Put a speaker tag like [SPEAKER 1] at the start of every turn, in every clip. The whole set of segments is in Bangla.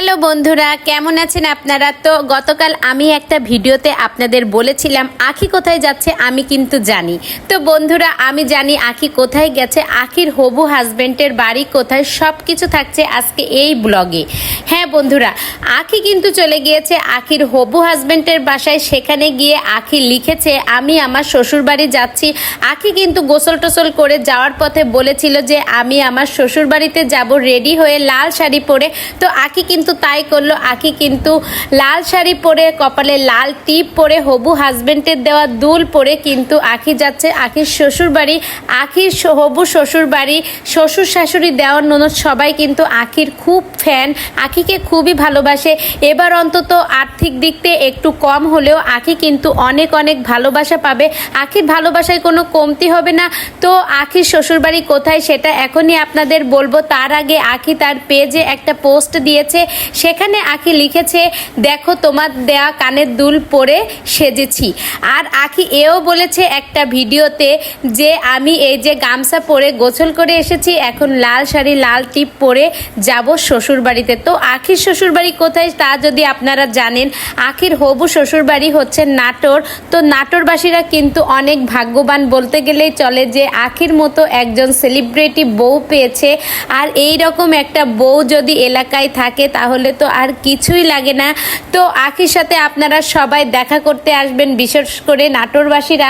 [SPEAKER 1] হ্যালো বন্ধুরা, কেমন আছেন আপনারা? তো গতকাল আমি একটা ভিডিওতে আপনাদের বলেছিলাম আখি কোথায় যাচ্ছে আমি কিন্তু জানি। তো বন্ধুরা, আমি জানি আখি কোথায় গেছে, আখির হবু হাজবেন্ডের বাড়ি কোথায়, সব কিছু থাকছে আজকে এই ব্লগে। হ্যাঁ বন্ধুরা, আখি কিন্তু চলে গিয়েছে আখির হবু হাজবেন্ডের বাসায়। সেখানে গিয়ে আখি লিখেছে আমি আমার শ্বশুর বাড়ি যাচ্ছি। আখি কিন্তু গোসল টোসল করে যাওয়ার পথে বলেছিল যে আমি আমার শ্বশুর বাড়িতে যাব রেডি হয়ে লাল শাড়ি পরে। তো আখি কিন্তু তাই করলো। আখি কিন্তু লাল শাড়ি পরে, কপালে লাল টিপ পরে, হবু হাজবেন্ডের দেওয়া দুল পরে কিন্তু আখি যাচ্ছে আখির শ্বশুর বাড়ি। আখির হবু শ্বশুর বাড়ি, শ্বশুর শাশুড়ি, দেওয়ার ননদ সবাই কিন্তু আখির খুব ফ্যান, আখিকে খুবই ভালোবাসে। এবার অন্তত আর্থিক দিক থেকে একটু কম হলেও আখি কিন্তু অনেক অনেক ভালোবাসা পাবে। আখির ভালোবাসায় কোনো কমতি হবে না। তো আখির শ্বশুর বাড়ি কোথায় সেটা এখনই আপনাদের বলবো। তার আগে আখি তার পেজে একটা পোস্ট দিয়েছে, সেখানে আখি লিখেছে দেখো তোমার দেয়া কানের দুল পরে সেজেছি। আর আখি এও বলেছে একটা ভিডিওতে যে আমি এই যে গামছা পরে গোসল করে এসেছি, এখন লাল শাড়ি লাল টিপ পরে যাব শ্বশুর বাড়িতে। তো আখির শ্বশুর বাড়ি কোথায় তা যদি আপনারা জানেন, আখির হবু শ্বশুর বাড়ি হচ্ছে নাটোর। তো নাটোরবাসীরা কিন্তু অনেক ভাগ্যবান বলতে গেলেই চলে যে আখির মতো একজন সেলিব্রিটি বউ পেয়েছে। আর এই রকম একটা বউ যদি এলাকায় থাকে তাহলে তো আর কিছুই লাগে না। তো আখির সাথে আপনারা সবাই দেখা করতে আসবেন, বিশেষ করে নাটোরবাসীরা।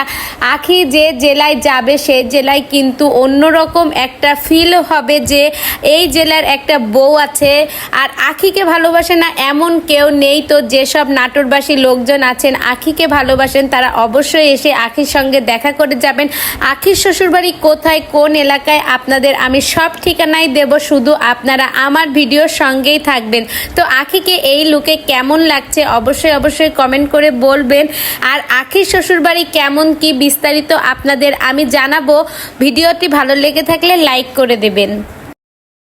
[SPEAKER 1] আখি যে জেলায় যাবে সেই জেলায় কিন্তু অন্যরকম একটা ফিল হবে যে এই জেলার একটা বউ আছে। আর আখিকে ভালোবাসে না এমন কেউ নেই। তো যেসব নাটোরবাসী লোকজন আছেন আখিকে ভালোবাসেন তারা অবশ্যই এসে আখির সঙ্গে দেখা করে যাবেন। আখির শ্বশুরবাড়ি কোথায়, কোন এলাকায়, আপনাদের আমি সব ঠিকানাই দেব, শুধু আপনারা আমার ভিডিওর সঙ্গেই থাকবেন। তো আখিকে এই লুকে কেমন লাগছে অবশ্যই কমেন্ট করে বলবেন। আর আখির শ্বশুরবাড়ি কেমন কি বিস্তারিত আপনাদের আমি জানাবো। ভিডিওটি ভালো লেগে থাকলে লাইক করে দেবেন।